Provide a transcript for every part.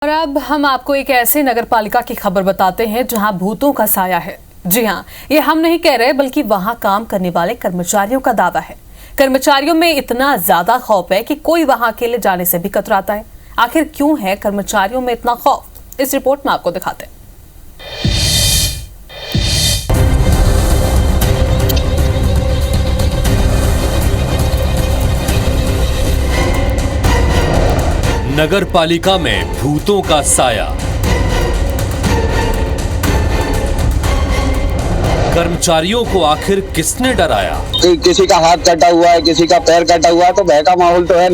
और अब हम आपको एक ऐसे नगर पालिका की खबर बताते हैं जहां भूतों का साया है। जी हां, ये हम नहीं कह रहे बल्कि वहां काम करने वाले कर्मचारियों का दावा है। कर्मचारियों में इतना ज्यादा खौफ है कि कोई वहां अकेले जाने से भी कतराता है। आखिर क्यों है कर्मचारियों में इतना खौफ, इस रिपोर्ट में आपको दिखाते हैं। नगर पालिका में भूतों का साया। कर्मचारियों को आखिर किसने डराया? किसी का हाथ कटा हुआ है, किसी का पैर कटा हुआ है, तो भय का माहौल तो है।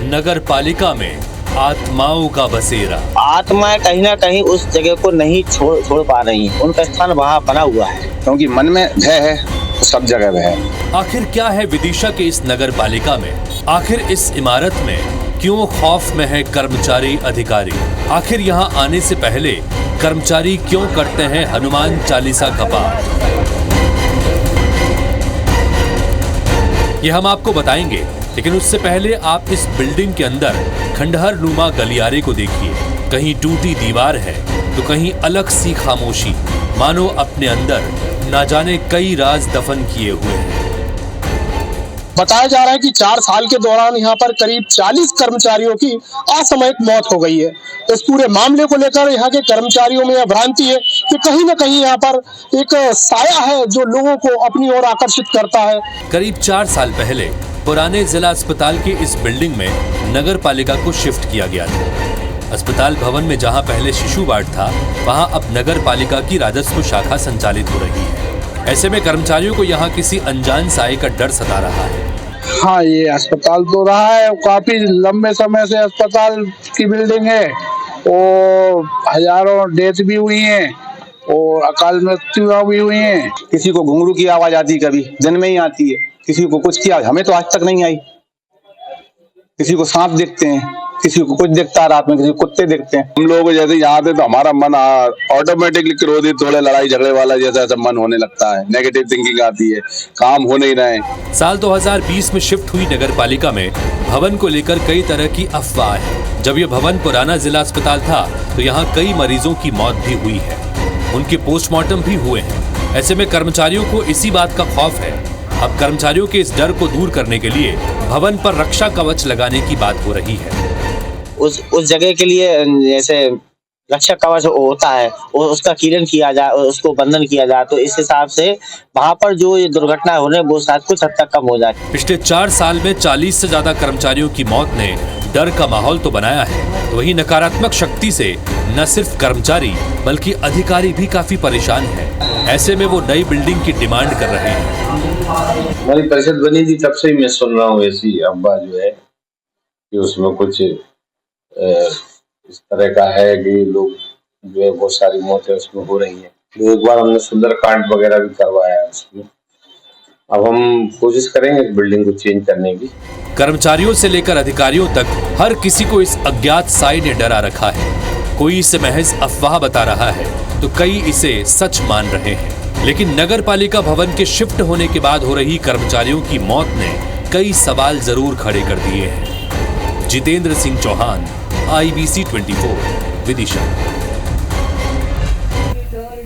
नगर पालिका में आत्माओं का बसेरा। आत्माएं कहीं ना कहीं उस जगह को नहीं छोड़ पा रही हैं। उनका स्थान वहाँ बना हुआ है, क्योंकि मन में भय है, सब जगह भय है। आखिर क्या है विदिशा के इस नगर पालिका में? आखिर इस इमारत में क्यों खौफ में है कर्मचारी अधिकारी? आखिर यहाँ आने से पहले कर्मचारी क्यों करते हैं हनुमान चालीसा का पाठ? ये हम आपको बताएंगे, लेकिन उससे पहले आप इस बिल्डिंग के अंदर खंडहर नुमा गलियारे को देखिए। कहीं टूटी दीवार है तो कहीं अलग सी खामोशी, मानो अपने अंदर ना जाने कई राज दफन किए हुए हैं। बताया जा रहा है कि 4 साल के दौरान यहाँ पर करीब 40 कर्मचारियों की असामयिक मौत हो गई है। इस पूरे मामले को लेकर यहाँ के कर्मचारियों में यह भ्रांति है कि कहीं न कहीं यहाँ पर एक साया है जो लोगों को अपनी ओर आकर्षित करता है। करीब 4 साल पहले पुराने जिला अस्पताल के इस बिल्डिंग में नगर पालिका को शिफ्ट किया गया था। अस्पताल भवन में जहाँ पहले शिशु वार्ड था, वहाँ अब नगर पालिका की राजस्व शाखा संचालित हो रही है। ऐसे में कर्मचारियों को यहाँ किसी अनजान साये का डर सता रहा है। हाँ, ये अस्पताल तो रहा है, काफी लंबे समय से अस्पताल की बिल्डिंग है और हजारों डेथ भी हुई हैं और अकाल मृत्यु भी हुई हैं। किसी को घुंघरू की आवाज आती, कभी दिन में ही आती है, किसी को कुछ की आवाज, हमें तो आज तक नहीं आई। किसी को सांप देखते हैं, किसी को कुछ दिखता है रात में, किसी को कुत्ते दिखते हैं। हम लोगों को जैसे यहाँ आते तो हमारा मन ऑटोमेटिकली क्रोधित, थोड़े लड़ाई झगड़े वाला जैसा ऐसा मन होने लगता है। नेगेटिव थिंकिंग आती है, काम हो नहीं रहे। साल 2020 में शिफ्ट हुई नगर पालिका में भवन को लेकर कई तरह की अफवाह है। जब यह भवन पुराना जिला अस्पताल था तो यहाँ कई मरीजों की मौत भी हुई है, उनके पोस्टमार्टम भी हुए हैं। ऐसे में कर्मचारियों को इसी बात का खौफ है। अब कर्मचारियों के इस डर को दूर करने के लिए भवन पर रक्षा कवच लगाने की बात हो रही है। उस जगह के लिए जैसे रक्षा कवच होता है, उसका कीलन किया जाए, उसको बंधन किया जाए, तो इस हिसाब से वहाँ पर जो ये दुर्घटना होने वो शायद कुछ हद तक कम हो जाए। पिछले 4 साल में 40 से ज्यादा कर्मचारियों की मौत ने डर का माहौल तो बनाया है, तो वही नकारात्मक शक्ति से न सिर्फ कर्मचारी बल्कि अधिकारी भी काफी परेशान है। ऐसे में वो नई बिल्डिंग की डिमांड कर रहे हैं। हमारी परिषद बनी थी तब से ही मैं सुन रहा हूँ ऐसी अफवाह जो है कि उसमें कुछ इस तरह का है कि लोग जो है बहुत सारी मौतें उसमें हो रही हैं। तो एक बार हमने सुंदरकांड वगैरह भी करवाया है उसमें। अब हम कोशिश करेंगे बिल्डिंग को चेंज करने की। कर्मचारियों से लेकर अधिकारियों तक हर किसी को इस अज्ञात साये ने डरा रखा है। कोई इसे महज अफवाह बता रहा है तो कई इसे सच मान रहे हैं। लेकिन नगर पालिका भवन के शिफ्ट होने के बाद हो रही कर्मचारियों की मौत ने कई सवाल जरूर खड़े कर दिए हैं। जितेंद्र सिंह चौहान, IBC 24, विदिशा।